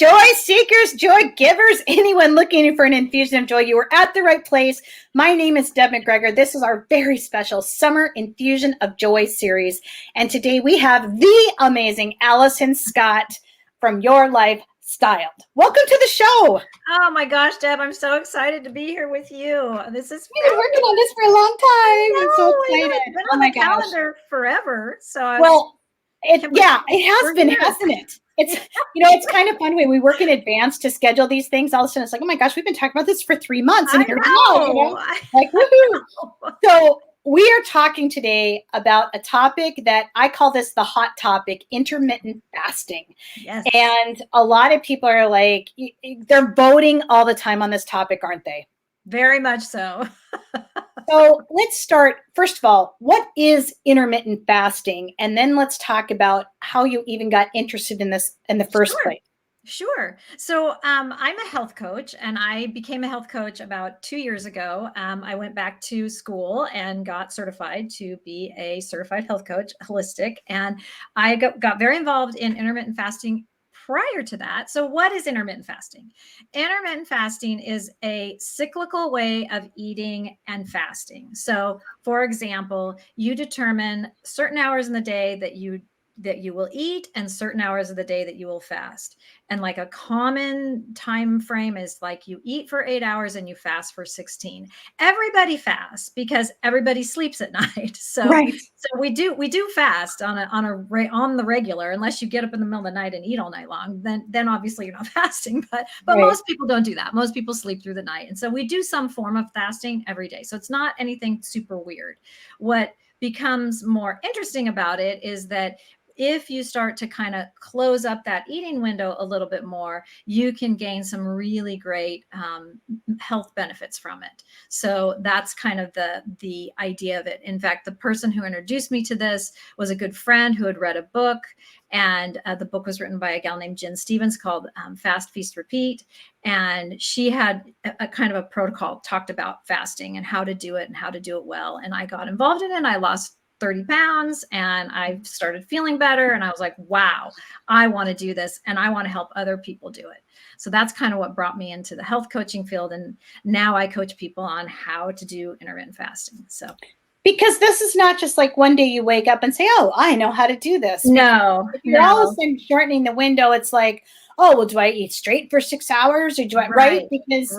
joy seekers, joy givers, anyone looking for an infusion of joy, you are at the right place. My name is Deb McGregor. This is our very special Summer Infusion of Joy series. And today we have the amazing Alison Scott from Your Life Styled. Welcome to the show. Oh my gosh, Deb, I'm so excited to be here with you. This is We've been working on this for a long time. I'm so excited. It's been on the calendar forever. So it has been, hasn't it? It's, it's kind of fun when we work in advance to schedule these things. All of a sudden it's like, oh my gosh, we've been talking about this for 3 months and here we go. Like, woohoo. So we are talking today about a topic that I call this the hot topic, intermittent fasting. Yes. And a lot of people are like, they're voting all the time on this topic, aren't they? Very much so. So let's start. First of all, what is intermittent fasting? And then let's talk about how you even got interested in this in the first place. Sure. So I'm a health coach, and I became a health coach about 2 years ago. I went back to school and got certified to be a certified health coach, holistic, and I got very involved in intermittent fasting prior to that. So what is intermittent fasting? Intermittent fasting is a cyclical way of eating and fasting. So for example, you determine certain hours in the day that you will eat and certain hours of the day that you will fast. And like a common time frame is like you eat for 8 hours and you fast for 16. Everybody fasts because everybody sleeps at night. So, right. So we do fast on the regular, unless you get up in the middle of the night and eat all night long, then obviously you're not fasting, but right. Most people don't do that. Most people sleep through the night. And so we do some form of fasting every day. So it's not anything super weird. What becomes more interesting about it is that if you start to kind of close up that eating window a little bit more, you can gain some really great health benefits from it. So that's kind of the idea of it. In fact, the person who introduced me to this was a good friend who had read a book, and the book was written by a gal named Jen Stevens called Fast, Feast, Repeat. And she had a kind of a protocol, talked about fasting and how to do it and how to do it well. And I got involved in it, and I lost 30 pounds and I started feeling better. And I was like, wow, I want to do this and I want to help other people do it. So that's kind of what brought me into the health coaching field. And now I coach people on how to do intermittent fasting. So because this is not just like one day you wake up and say, oh, I know how to do this. No, if you're all of a sudden shortening the window, it's like, oh, well, do I eat straight for 6 hours or do I, right? Because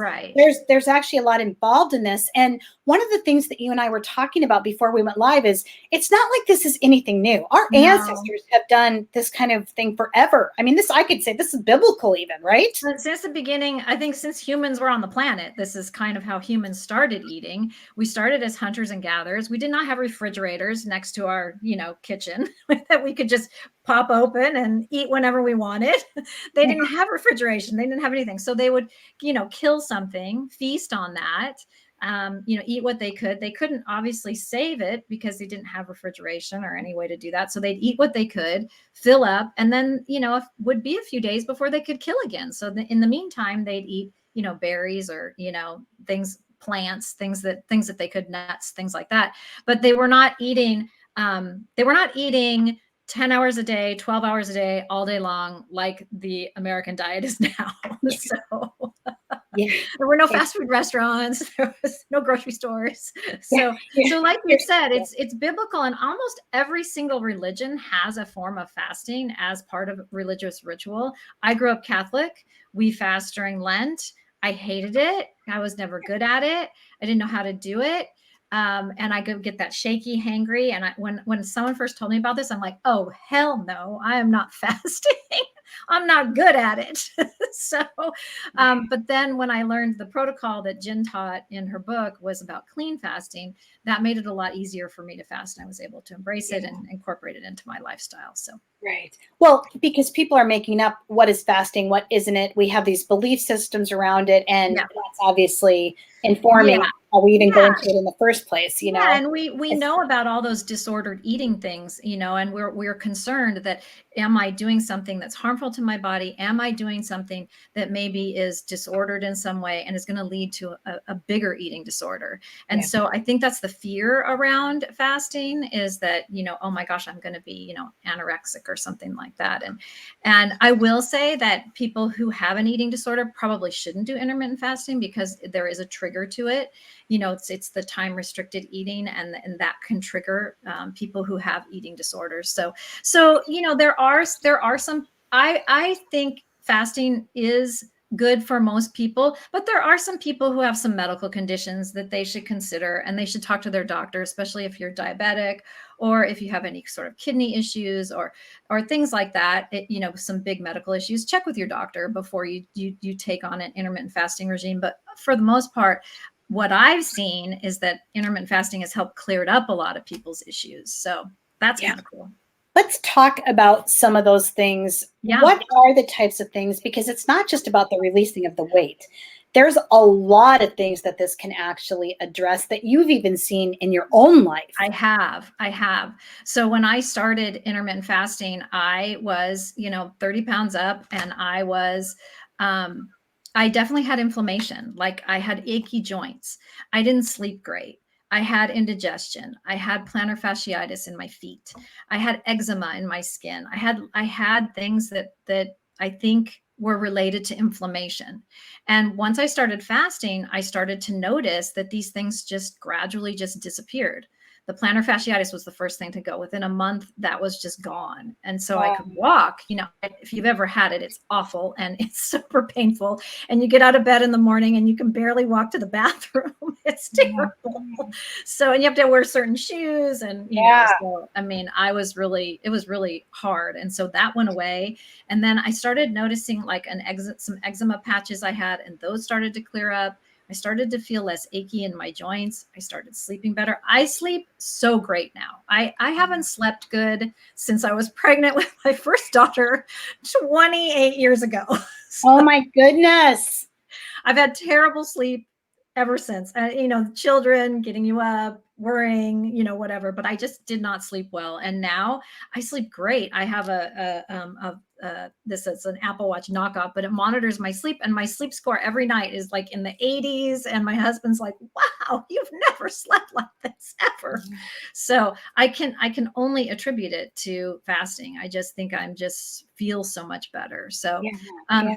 there's actually a lot involved in this. And one of the things that you and I were talking about before we went live is it's not like this is anything new. Our ancestors have done this kind of thing forever. I mean, I could say this is biblical even, right? Since the beginning, I think since humans were on the planet, this is kind of how humans started eating. We started as hunters and gatherers. We did not have refrigerators next to our, kitchen that we could just pop open and eat whenever we wanted. They didn't have refrigeration. They didn't have anything. So they would, kill something, feast on that, eat what they could. They couldn't obviously save it because they didn't have refrigeration or any way to do that. So they'd eat what they could, fill up, and then, it would be a few days before they could kill again. So in the meantime, they'd eat, berries or, plants, things that they could, nuts, things like that. But they were not eating 10 hours a day, 12 hours a day, all day long, like the American diet is now. So there were no fast food restaurants. There was no grocery stores. So like you said, it's biblical, and almost every single religion has a form of fasting as part of religious ritual. I grew up Catholic. We fast during Lent. I hated it. I was never good at it. I didn't know how to do it. And I could get that shaky, hangry. And when someone first told me about this, I'm like, oh, hell no, I am not fasting. I'm not good at it. But then when I learned the protocol that Jen taught in her book was about clean fasting, that made it a lot easier for me to fast. And I was able to embrace it and incorporate it into my lifestyle. So. Right. Well, because people are making up what is fasting, what isn't it. We have these belief systems around it. And that's obviously informing how we even go into it in the first place, you know? And we know about all those disordered eating things, you know, and we're concerned that, am I doing something that's harmful to my body? Am I doing something that maybe is disordered in some way and is going to lead to a bigger eating disorder? And so I think that's the fear around fasting, is that, you know, oh my gosh, I'm going to be, you know, anorexic or something like that. And I will say that people who have an eating disorder probably shouldn't do intermittent fasting, because there is a trigger to it. You know, it's the time restricted eating, and that can trigger people who have eating disorders. So you know, there are some. I think fasting is good for most people, but there are some people who have some medical conditions that they should consider, and they should talk to their doctor, especially if you're diabetic, or if you have any sort of kidney issues or things like that. You know, some big medical issues. Check with your doctor before you take on an intermittent fasting regime. But for the most part, what I've seen is that intermittent fasting has helped cleared up a lot of people's issues. So that's kind of cool. Let's talk about some of those things. What are the types of things? Because it's not just about the releasing of the weight. There's a lot of things that this can actually address that you've even seen in your own life. I have. So when I started intermittent fasting, I was, you know, 30 pounds up, and I definitely had inflammation. Like, I had achy joints. I didn't sleep great. I had indigestion. I had plantar fasciitis in my feet. I had eczema in my skin. I had things that I think were related to inflammation. And once I started fasting, I started to notice that these things just gradually just disappeared. The plantar fasciitis was the first thing to go. Within a month, that was just gone. And so I could walk. You know, if you've ever had it, it's awful and it's super painful. And you get out of bed in the morning and you can barely walk to the bathroom. It's terrible. So, and you have to wear certain shoes, and, you know, so, I mean, it was really hard. And so that went away. And then I started noticing like some eczema patches I had, and those started to clear up. I started to feel less achy in my joints. I started sleeping better. I sleep so great now. I haven't slept good since I was pregnant with my first daughter 28 years ago. So oh my goodness. I've had terrible sleep ever since. You know, children getting you up, worrying, you know, whatever, but I just did not sleep well. And now I sleep great. I have this is an Apple Watch knockoff, but it monitors my sleep, and my sleep score every night is like in the 80s. And my husband's like, wow, you've never slept like this ever. So I can only attribute it to fasting. I just think I'm just feel so much better. So,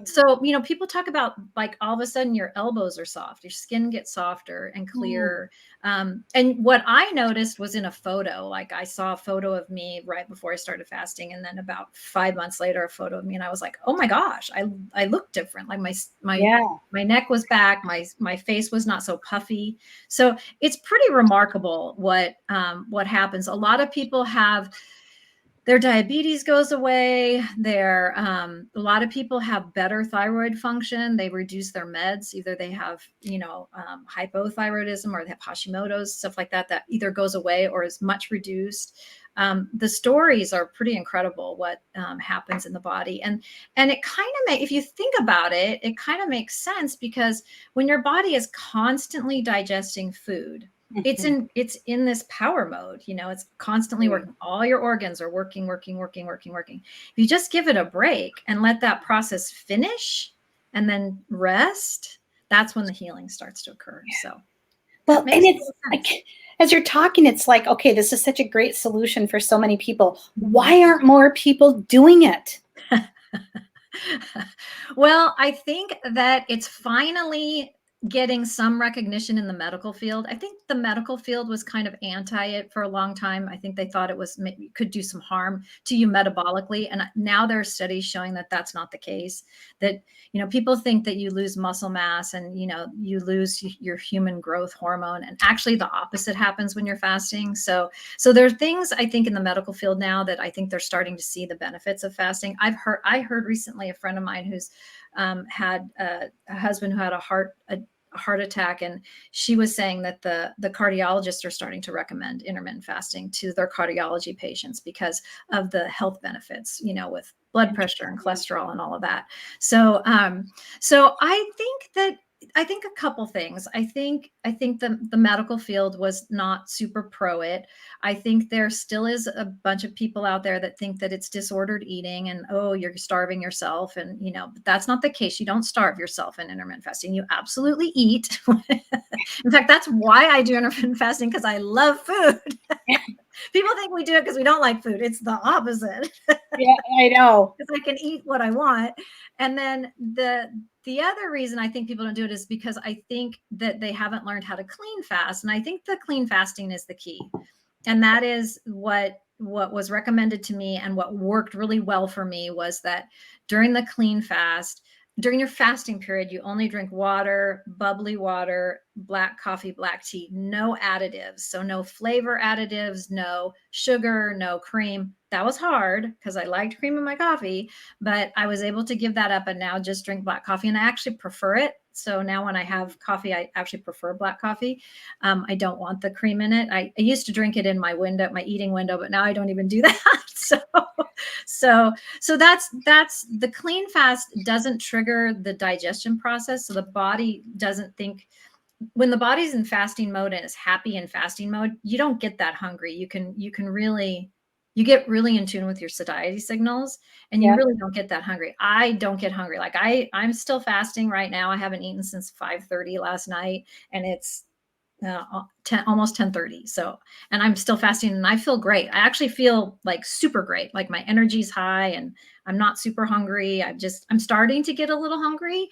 so, you know, people talk about like all of a sudden your elbows are soft, your skin gets softer and clearer. And what I noticed was in a photo, like I saw a photo of me right before I started fasting. And then about 5 months later, a photo of me, and I was like, oh my gosh, I look different. Like my neck was back. My face was not so puffy. So it's pretty remarkable what happens. A lot of people have their diabetes goes away. A lot of people have better thyroid function. They reduce their meds. Either they have, you know, hypothyroidism, or they have Hashimoto's, stuff like that, that either goes away or is much reduced. The stories are pretty incredible what happens in the body. And it kind of if you think about it, it kind of makes sense, because when your body is constantly digesting food, it's in this power mode, you know, it's constantly working. All your organs are working. If you just give it a break and let that process finish and then rest, that's when the healing starts to occur. So, well, and it's like, as you're talking, it's like, okay, this is such a great solution for so many people. Why aren't more people doing it? Well, I think that it's finally getting some recognition in the medical field. I think the medical field was kind of anti it for a long time. I think they thought it could do some harm to you metabolically. And now there are studies showing that that's not the case. That, you know, people think that you lose muscle mass and, you know, you lose your human growth hormone. And actually the opposite happens when you're fasting. So there are things, I think, in the medical field now that I think they're starting to see the benefits of fasting. I heard recently a friend of mine who's had a husband who had a heart attack, and she was saying that the cardiologists are starting to recommend intermittent fasting to their cardiology patients because of the health benefits, you know, with blood pressure and cholesterol and all of that. So I think that I think a couple things. I think the medical field was not super pro it. I think there still is a bunch of people out there that think that it's disordered eating and, oh, you're starving yourself. And, but that's not the case. You don't starve yourself in intermittent fasting. You absolutely eat. In fact, that's why I do intermittent fasting, because I love food. People think we do it because we don't like food. It's the opposite. Yeah, I know. Because I can eat what I want. And then the other reason I think people don't do it is because I think that they haven't learned how to clean fast. And I think the clean fasting is the key. And that is what was recommended to me, and what worked really well for me was that during the clean fast, during your fasting period, you only drink water, bubbly water, black coffee, black tea, no additives. So no flavor additives, no sugar, no cream. That was hard because I liked cream in my coffee, but I was able to give that up and now just drink black coffee. And I actually prefer it. So now when I have coffee, I actually prefer black coffee. I don't want the cream in it. I used to drink it in my window, my eating window, but now I don't even do that. So that's the clean fast doesn't trigger the digestion process. So the body doesn't think, when the body's in fasting mode and is happy in fasting mode, you don't get that hungry. You get really in tune with your satiety signals, and you really don't get that hungry. I don't get hungry. Like I'm still fasting right now. I haven't eaten since 5:30 last night, and it's almost 10:30. So, and I'm still fasting, and I feel great. I actually feel like super great. Like my energy's high, and I'm not super hungry. I'm starting to get a little hungry,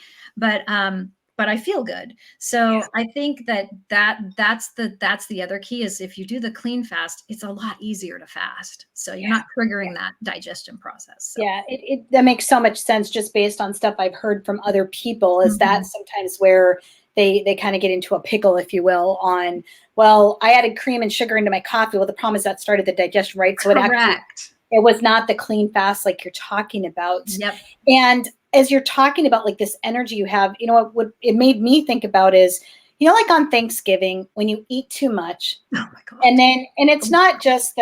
but I feel good. So I think that's the other key is, if you do the clean fast, it's a lot easier to fast. So you're not triggering that digestion process. So. Yeah, that makes so much sense, just based on stuff I've heard from other people, is that sometimes where they kind of get into a pickle, if you will, on, well, I added cream and sugar into my coffee. Well, the problem is that started the digestion, right? So it was not the clean fast like you're talking about. Yep. And as you're talking about like this energy you have, what it made me think about is, like on Thanksgiving, when you eat too much, oh my God, and it's not just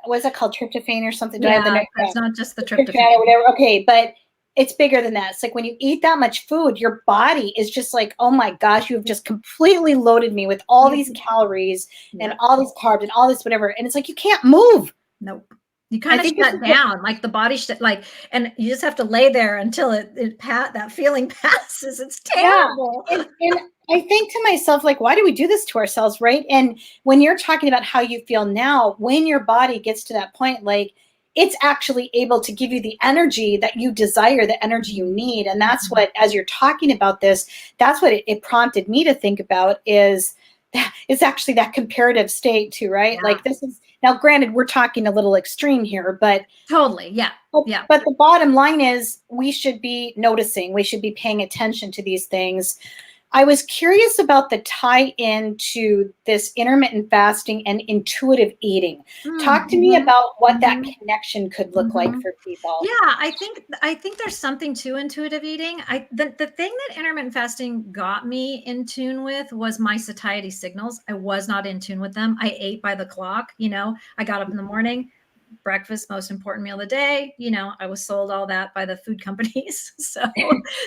what's it called, tryptophan or something? It's not just the tryptophan or whatever. Okay, but it's bigger than that. It's like when you eat that much food, your body is just like, oh my gosh, you've just completely loaded me with all these calories and all these carbs and all this whatever, and it's like you can't move. Nope. You kind of shut down, like the body and you just have to lay there until that feeling passes. It's terrible. Yeah. And I think to myself, like, why do we do this to ourselves, right? And when you're talking about how you feel now, when your body gets to that point, like, it's actually able to give you the energy that you desire, the energy you need. And that's what, as you're talking about this, that's what it prompted me to think about, is that it's actually that comparative state too, right? Yeah. Like, this is, now granted, we're talking a little extreme here, but totally. Yeah. But the bottom line is, we should be noticing, we should be paying attention to these things. I was curious about the tie-in to this intermittent fasting and intuitive eating. Talk to me about what that connection could look like for people. Yeah, I think there's something to intuitive eating. The thing that intermittent fasting got me in tune with was my satiety signals. I was not in tune with them. I ate by the clock. I got up in the morning, breakfast, most important meal of the day. I was sold all that by the food companies.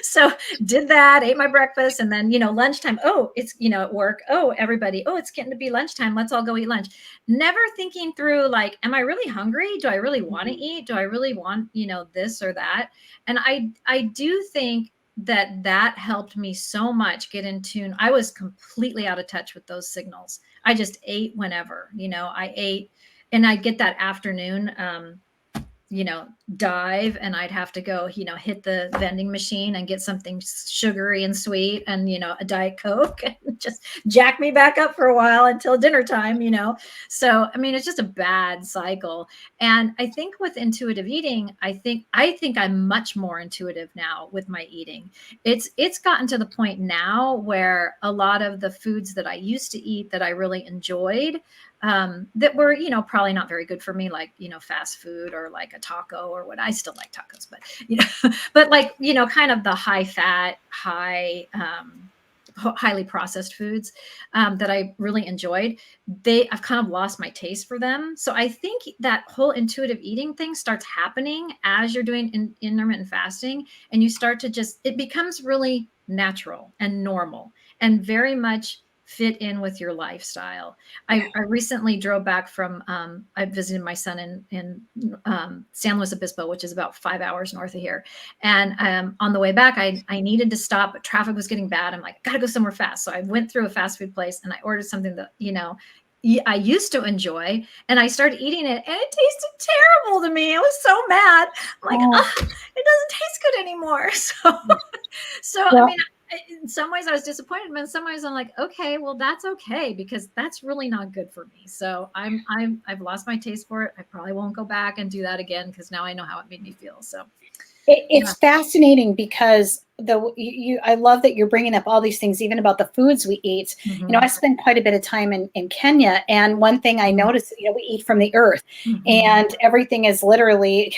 So did that, ate my breakfast, and then, lunchtime. Oh, it's, at work. Oh, everybody. Oh, it's getting to be lunchtime. Let's all go eat lunch. Never thinking through, like, am I really hungry? Do I really want to eat? Do I really want, this or that? And I do think that helped me so much get in tune. I was completely out of touch with those signals. I just ate whenever, I ate. And I'd get that afternoon, dive, and I'd have to go, hit the vending machine and get something sugary and sweet and, a Diet Coke, and just jack me back up for a while until dinner time, So, I mean, it's just a bad cycle. And I think with intuitive eating, I think I'm much more intuitive now with my eating. It's gotten to the point now where a lot of the foods that I used to eat that I really enjoyed, that were, probably not very good for me, like, fast food or like a taco or what. I still like tacos, but, but like, kind of the high fat, high highly processed foods that I really enjoyed, I've kind of lost my taste for them. So I think that whole intuitive eating thing starts happening as you're doing intermittent fasting, and you start to it becomes really natural and normal and very much fit in with your lifestyle. I recently drove back from, I visited my son in San Luis Obispo, which is about 5 hours north of here. And on the way back, I needed to stop, but traffic was getting bad. I'm like, I gotta go somewhere fast. So I went through a fast food place and I ordered something that, I used to enjoy, and I started eating it and it tasted terrible to me. I was so mad. I'm like, it doesn't taste good anymore. So I mean, in some ways I was disappointed, but in some ways I'm like, okay, well, that's okay, because that's really not good for me. So I've lost my taste for it. I probably won't go back and do that again, because now I know how it made me feel. So it's fascinating, because I love that you're bringing up all these things, even about the foods we eat. I spend quite a bit of time in Kenya, and one thing I noticed, we eat from the earth, and everything is literally,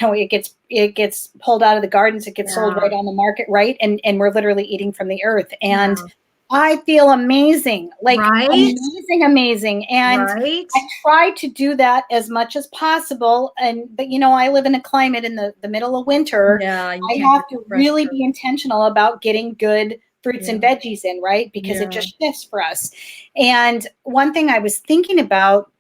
it gets pulled out of the gardens, it gets sold right on the market, right? And we're literally eating from the earth, and I feel amazing, like amazing. And I try to do that as much as possible. But I live in a climate in the middle of winter. I have to really be intentional about getting good fruits and veggies in, right? Because it just shifts for us. And one thing I was thinking about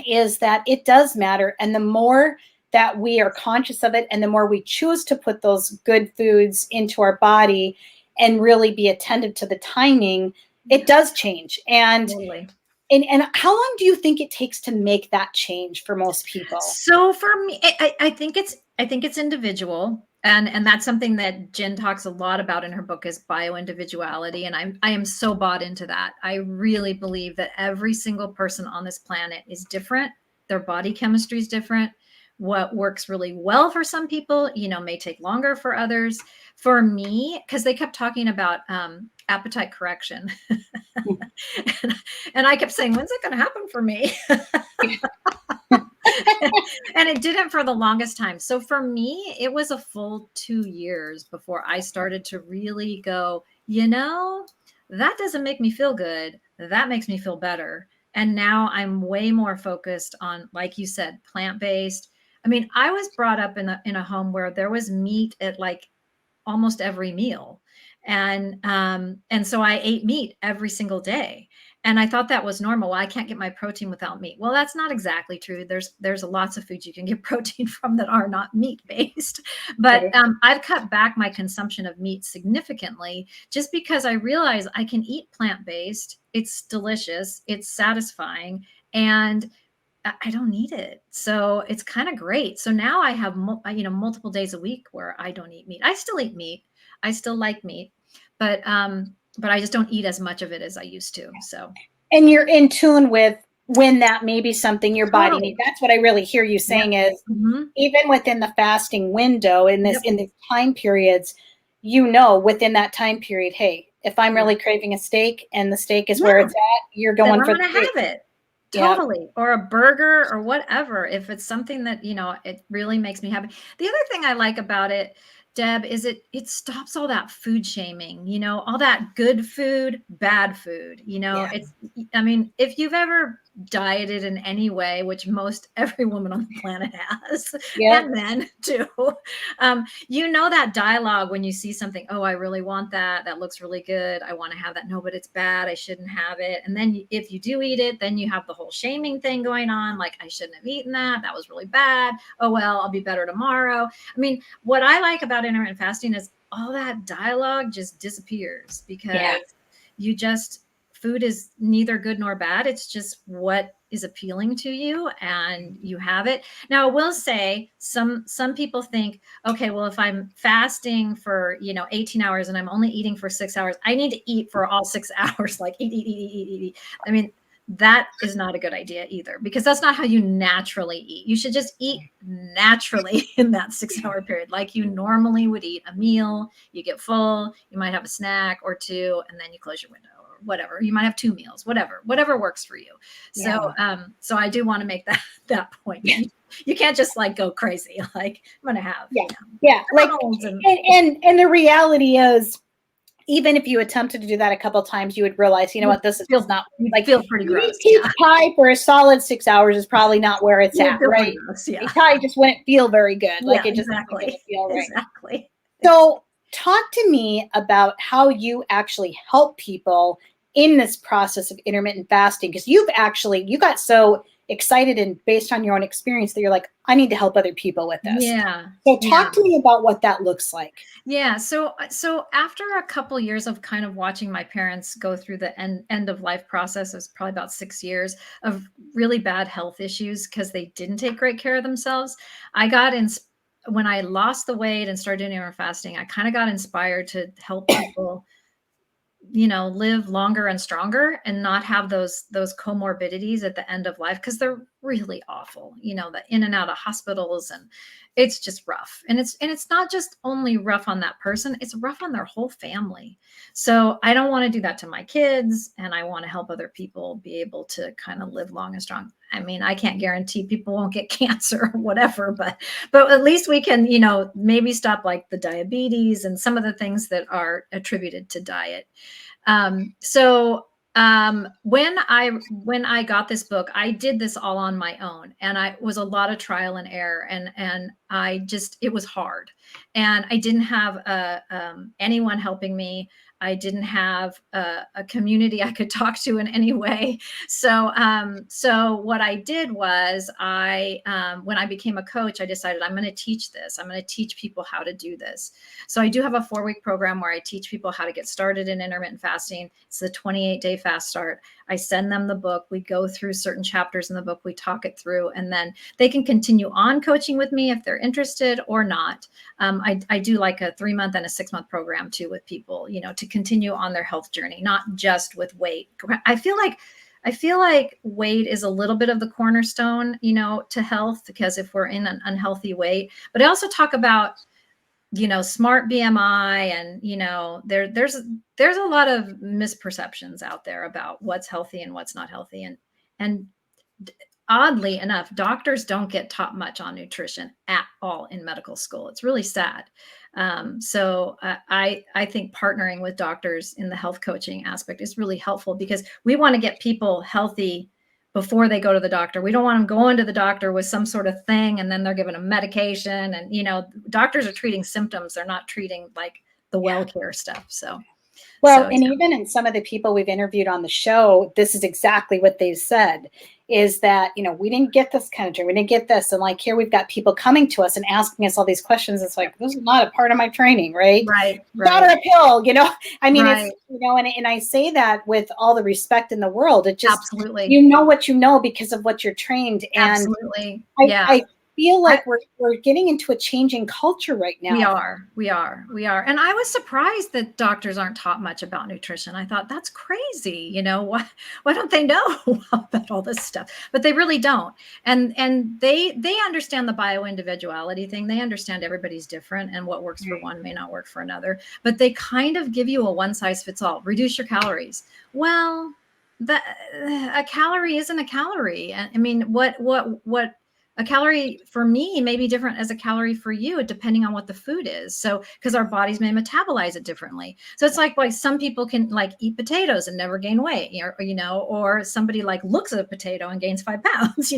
is that it does matter. And the more that we are conscious of it, and the more we choose to put those good foods into our body and really be attentive to the timing, it does change. And how long do you think it takes to make that change for most people? So for me, I think it's individual. And that's something that Jen talks a lot about in her book, is bioindividuality. And I am so bought into that. I really believe that every single person on this planet is different. Their body chemistry is different. What works really well for some people, may take longer for others. For me, because they kept talking about appetite correction. and I kept saying, when's it going to happen for me? And it didn't for the longest time. So for me, it was a full 2 years before I started to really go, that doesn't make me feel good. That makes me feel better. And now I'm way more focused on, like you said, plant-based. I mean, I was brought up in a home where there was meat at like almost every meal. And so I ate meat every single day. And I thought that was normal. Well, I can't get my protein without meat. Well, that's not exactly true. There's lots of foods you can get protein from that are not meat based. But I've cut back my consumption of meat significantly, just because I realize I can eat plant-based. It's delicious. It's satisfying. And I don't need it. So it's kind of great. So now I have, multiple days a week where I don't eat meat. I still eat meat. I still like meat, but I just don't eat as much of it as I used to. So, and you're in tune with when that may be something your body needs. That's what I really hear you saying is even within the fasting window in these time periods, within that time period, hey, if I'm really craving a steak and the steak is where it's at, you're going for the steak. Have it. Totally. Or a burger or whatever. If it's something that, it really makes me happy. The other thing I like about it, Deb, is it stops all that food shaming, all that good food, bad food, if you've ever dieted in any way, which every woman on the planet has, and men too, that dialogue when you see something, oh, I really want that. That looks really good. I want to have that. No, but it's bad. I shouldn't have it. And then if you do eat it, then you have the whole shaming thing going on. Like, I shouldn't have eaten that. That was really bad. Oh, well, I'll be better tomorrow. I mean, what I like about intermittent fasting is all that dialogue just disappears, because food is neither good nor bad. It's just what is appealing to you, and you have it. Now, I will say some people think, okay, well, if I'm fasting for, 18 hours and I'm only eating for 6 hours, I need to eat for all 6 hours, like eat. I mean, that is not a good idea either, because that's not how you naturally eat. You should just eat naturally in that 6 hour period, like you normally would eat a meal. You get full, you might have a snack or two, and then you close your window, or whatever. You might have 2 meals, whatever works for you. So, so I do want to make that point. You can't just like go crazy. Like, I'm going to have, like, and the reality is, even if you attempted to do that a couple of times, you would realize, you know what, this is just not like, feel pretty gross. Peach pie for a solid 6 hours is probably not where it's at, right? Gross, yeah. It probably just wouldn't feel very good. Like it just exactly. didn't feel right. Exactly. So talk to me about how you actually help people in this process of intermittent fasting, because you got so excited and based on your own experience that you're like, I need to help other people with this. Yeah. So talk to me about what that looks like. Yeah. So after a couple years of kind of watching my parents go through the end of life process, it was probably about 6 years of really bad health issues because they didn't take great care of themselves. When I lost the weight and started doing intermittent fasting, I kind of got inspired to help people live longer and stronger and not have those comorbidities at the end of life, because they're really awful, the in and out of hospitals, and it's just rough. And it's not just only rough on that person, it's rough on their whole family. So I don't want to do that to my kids, and I want to help other people be able to kind of live long and strong. I mean, I can't guarantee people won't get cancer or whatever, but at least we can, maybe stop like the diabetes and some of the things that are attributed to diet. When I got this book, I did this all on my own, and I was a lot of trial and error, and it was hard, and I didn't have anyone helping me. I didn't have a community I could talk to in any way. So what I did was when I became a coach, I decided I'm going to teach this. I'm going to teach people how to do this. So I do have a 4-week program where I teach people how to get started in intermittent fasting. It's the 28-day fast start. I send them the book. We go through certain chapters in the book. We talk it through, and then they can continue on coaching with me if they're interested or not. I do like a 3-month and a 6-month program too with people, to continue on their health journey, not just with weight. I feel like weight is a little bit of the cornerstone, to health, because if we're in an unhealthy weight, but I also talk about, smart BMI, and, there's a lot of misperceptions out there about what's healthy and what's not healthy. And oddly enough, doctors don't get taught much on nutrition at all in medical school. It's really sad. So I think partnering with doctors in the health coaching aspect is really helpful, because we want to get people healthy before they go to the doctor. We don't want them going to the doctor with some sort of thing and then they're given a medication. And, doctors are treating symptoms. They're not treating like the well care stuff. And even in some of the people we've interviewed on the show, this is exactly what they've said, is that, we didn't get this kind of training. We didn't get this. And like here, we've got people coming to us and asking us all these questions. It's like, this is not a part of my training, right? Right. Not a pill, I mean, right. It's, and I say that with all the respect in the world. It just, absolutely, what you know because of what you're trained. And absolutely. I feel like we're getting into a changing culture right now. We are. And I was surprised that doctors aren't taught much about nutrition. I thought that's crazy. Why don't they know about all this stuff? But they really don't. And they understand the bioindividuality thing. They understand everybody's different, and what works for one may not work for another. But they kind of give you a one size fits all. Reduce your calories. Well, a calorie isn't a calorie. I mean, what a calorie for me may be different as a calorie for you, depending on what the food is. So, because our bodies may metabolize it differently. So it's like some people can like eat potatoes and never gain weight, or somebody like looks at a potato and gains 5 pounds,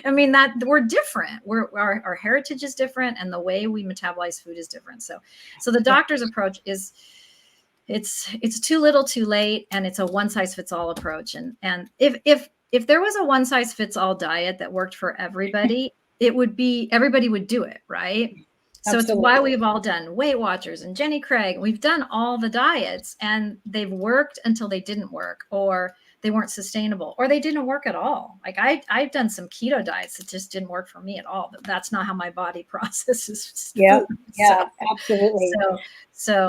I mean, that we're different. Our heritage is different, and the way we metabolize food is different. So the doctor's approach is, it's too little too late, and it's a one size fits all approach. And if there was a one size fits all diet that worked for everybody, everybody would do it, right? So Absolutely. It's why we've all done Weight Watchers and Jenny Craig. We've done all the diets, and they've worked until they didn't work, or they weren't sustainable, or they didn't work at all. Like I've done some keto diets that just didn't work for me at all, but that's not how my body processes food. Yeah, absolutely. So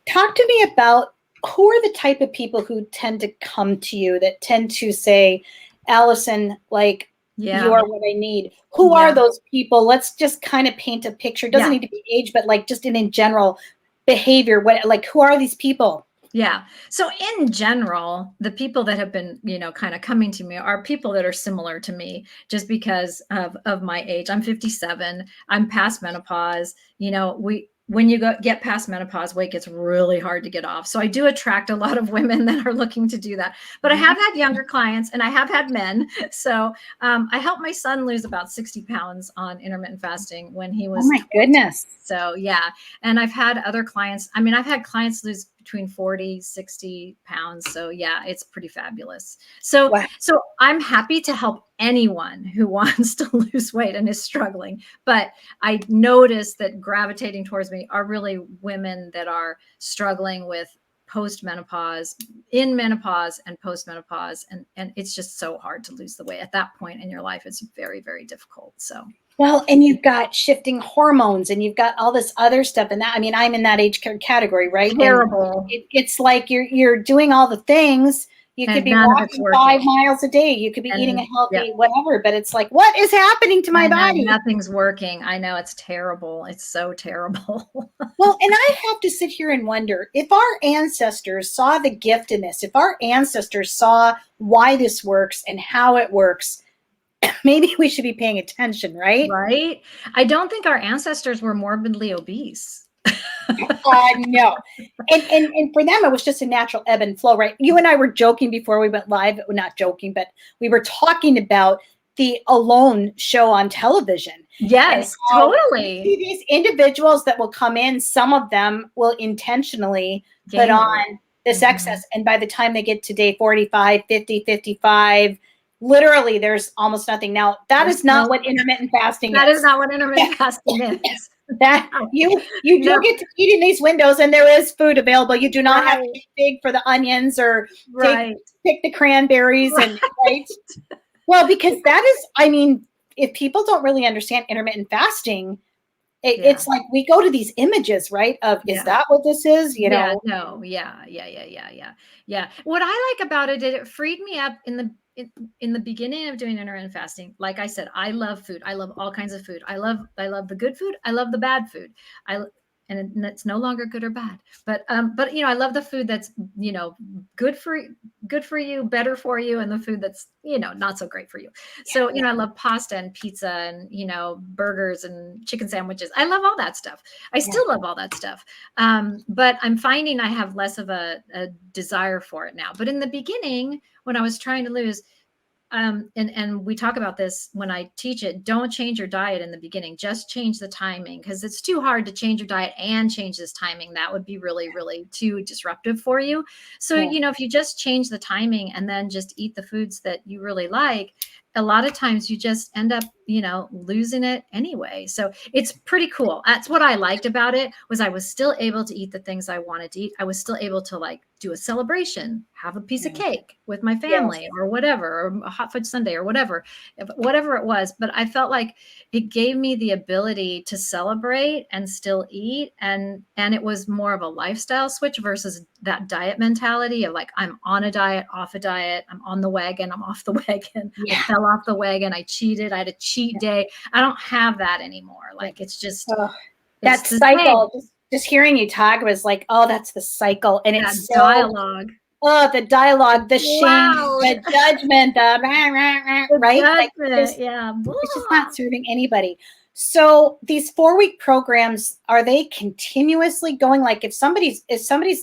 talk to me about who are the type of people who tend to come to you, that tend to say, Alison, like, you are what I need. Who are those people? Let's just kind of paint a picture. It doesn't need to be age, but like just in general behavior. Who are these people? Yeah. So in general, the people that have been, kind of coming to me are people that are similar to me, just because of my age. I'm 57. I'm past menopause. when you get past menopause, weight gets really hard to get off. So I do attract a lot of women that are looking to do that. But I have had younger clients and I have had men. So I helped my son lose about 60 pounds on intermittent fasting when he was. Oh my goodness. So yeah. And I've had other clients. I mean, I've had clients lose between 40, 60 pounds. So yeah, it's pretty fabulous. So, wow. So I'm happy to help anyone who wants to lose weight and is struggling. But I notice that gravitating towards me are really women that are struggling with post-menopause, in menopause and post-menopause. And it's just so hard to lose the weight at that point in your life. It's very, very difficult. So. Well, and you've got shifting hormones and you've got all this other stuff. And that, I mean, I'm in that age category, right? Terrible. It's like you're doing all the things. You could be walking 5 miles a day. You could be eating a healthy whatever, but it's like, what is happening to my body? Nothing's working. I know, it's terrible. It's so terrible. Well, and I have to sit here and wonder if our ancestors saw the gift in this, if our ancestors saw why this works and how it works, maybe we should be paying attention, right? Right. I don't think our ancestors were morbidly obese. No. And for them, it was just a natural ebb and flow, right? You and I were joking before we went live. Well, not joking, but we were talking about the Alone show on television. Yes, totally. See these individuals that will come in, some of them will intentionally put on this excess. And by the time they get to day 45, 50, 55, literally there's almost nothing. Now, that is not what intermittent fasting is. That is not what intermittent fasting is. That you do get to eat in these windows and there is food available. You do not have to be big for the onions or pick the cranberries and well, because that is, I mean, if people don't really understand intermittent fasting, it's like we go to these images, right? Of is that what this is? You know? Yeah. What I like about it is it freed me up in the beginning of doing intermittent fasting. Like I said, I love food. I love all kinds of food. I love the good food. I love the bad food. And it's no longer good or bad, but you know, I love the food that's, you know, good for you, better for you, and the food that's, you know, not so great for you. So, you know, I love pasta and pizza and, you know, burgers and chicken sandwiches. I love all that stuff. I still love all that stuff. But I'm finding I have less of a desire for it now. But in the beginning, when I was trying to lose, and we talk about this when I teach it, don't change your diet in the beginning, just change the timing, because it's too hard to change your diet and change this timing. That would be really, really too disruptive for you. So, you know, if you just change the timing and then just eat the foods that you really like, a lot of times you just end up, you know, losing it anyway. So it's pretty cool. That's what I liked about it, was I was still able to eat the things I wanted to eat. I was still able to like do a celebration, have a piece of cake with my family or whatever, or a hot fudge sundae or whatever it was. But I felt like it gave me the ability to celebrate and still eat. And it was more of a lifestyle switch versus that diet mentality of like, I'm on a diet, off a diet, I'm on the wagon, I'm off the wagon. I fell off the wagon, I cheated, I had a cheat day. I don't have that anymore. Like, it's just that cycle. Just hearing you talk was like, oh, that's the cycle. And it's so, dialogue. Oh, the dialogue, the shame, the judgment, the right? Like, it's just not serving anybody. So these 4-week programs, are they continuously going? Like if somebody's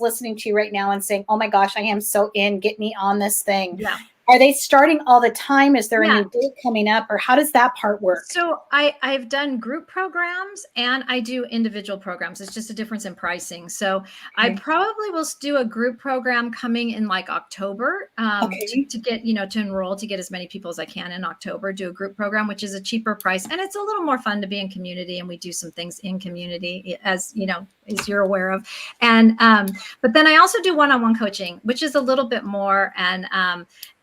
listening to you right now and saying, oh my gosh, I am so in, get me on this thing. Yeah. Are they starting all the time? Is there a new date coming up, or how does that part work? So I've done group programs and I do individual programs. It's just a difference in pricing. So I probably will do a group program coming in like October to get, you know, to enroll, to get as many people as I can in October, do a group program, which is a cheaper price. And it's a little more fun to be in community, and we do some things in community, as you know, as you're aware of. And, but then I also do one-on-one coaching, which is a little bit more,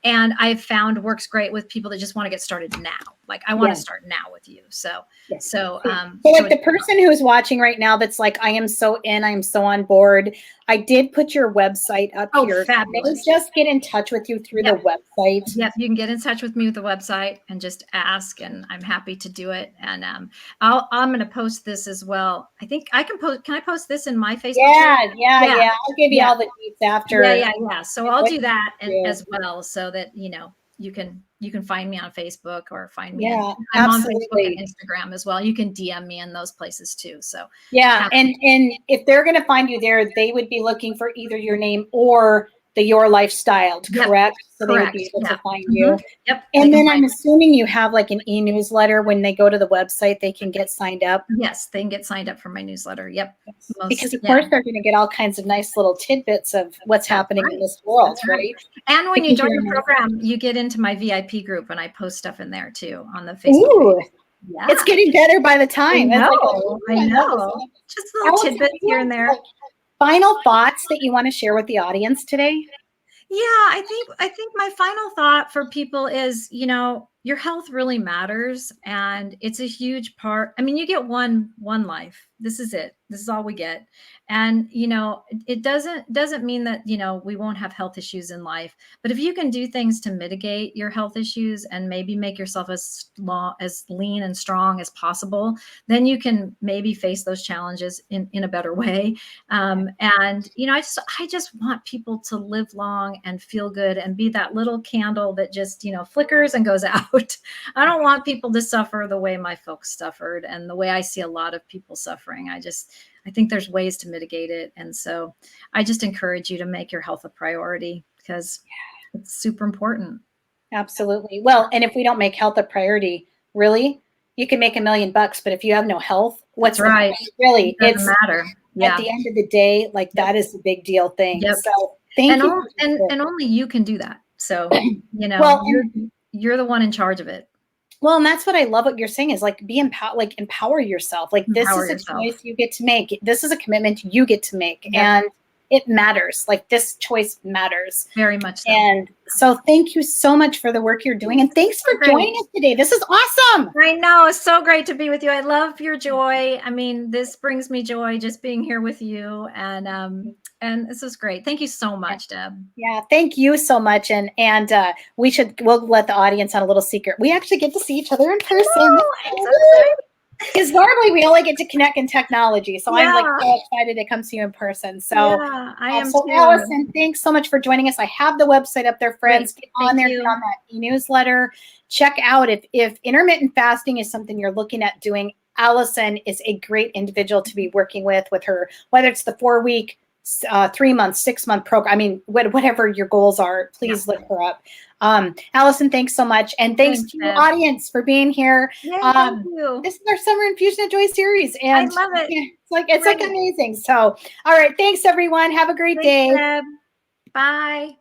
and I've found works great with people that just want to get started now. Like, I want to start now with you. So like the person who's watching right now, that's like, I am so in, I'm so on board. I did put your website up here. Fabulous. Just get in touch with you through the website. Yep. You can get in touch with me with the website and just ask, and I'm happy to do it. And I'm going to post this as well. I think I can post. Can I post this in my Facebook? Yeah. I'll give you all the deets after. Yeah. So I'll do that as well, so that, you know, you can you can find me on Facebook or find me. Yeah, I'm absolutely. on Facebook and Instagram as well. You can DM me in those places too. So yeah, and if they're going to find you there, they would be looking for either your name or the Your Lifestyle, correct? So they would be able to find you. Yep. And then I'm assuming you have like an e-newsletter. When they go to the website, they can get signed up. Yes, they can get signed up for my newsletter. Yep. Because of course they're going to get all kinds of nice little tidbits of what's happening in this world, right? And when you join the program, you get into my VIP group, and I post stuff in there too on the Facebook page. Yeah. It's getting better by the time. I know. Just little tidbits here and there. Final thoughts that you want to share with the audience today? Yeah, I think my final thought for people is, your health really matters, and it's a huge part. I mean, you get one life. This is it. This is all we get. And, it doesn't mean that, we won't have health issues in life, but if you can do things to mitigate your health issues and maybe make yourself as lean and strong as possible, then you can maybe face those challenges in a better way. And, I just want people to live long and feel good and be that little candle that just, flickers and goes out. I don't want people to suffer the way my folks suffered and the way I see a lot of people suffering. I think there's ways to mitigate it. And so I just encourage you to make your health a priority because it's super important. Absolutely. Well, and if we don't make health a priority, really, you can make $1 million, but if you have no health, what's right? Really, it doesn't matter. At the end of the day, like that is the big deal thing. Yep. So thank you. And only you can do that. So, well, you're the one in charge of it. Well, and that's what I love what you're saying is like empower yourself. Like this is a choice you get to make. This is a commitment you get to make. Yep. And it matters. Like this choice matters. Very much so. And so thank you so much for the work you're doing. And thanks for joining us today. This is awesome. I know. It's so great to be with you. I love your joy. I mean, this brings me joy just being here with you. And this is great. Thank you so much, Deb. Yeah, thank you so much. And we'll let the audience on a little secret. We actually get to see each other in person. Because normally we only get to connect in technology. So I'm like so excited to come see you in person. So I am so too. Alison, thanks so much for joining us. I have the website up there, friends. Get on there, get on that e-newsletter. Check out if intermittent fasting is something you're looking at doing. Alison is a great individual to be working with her, whether it's the 4-week, 3-month, 6-month program. I mean, whatever your goals are, please look her up. Alison, thanks so much. And thanks to your audience for being here. Thank you. This is our Summer Infusion of Joy series. And I love it. It's like amazing. So, all right. Thanks everyone. Have a great day. Deb. Bye.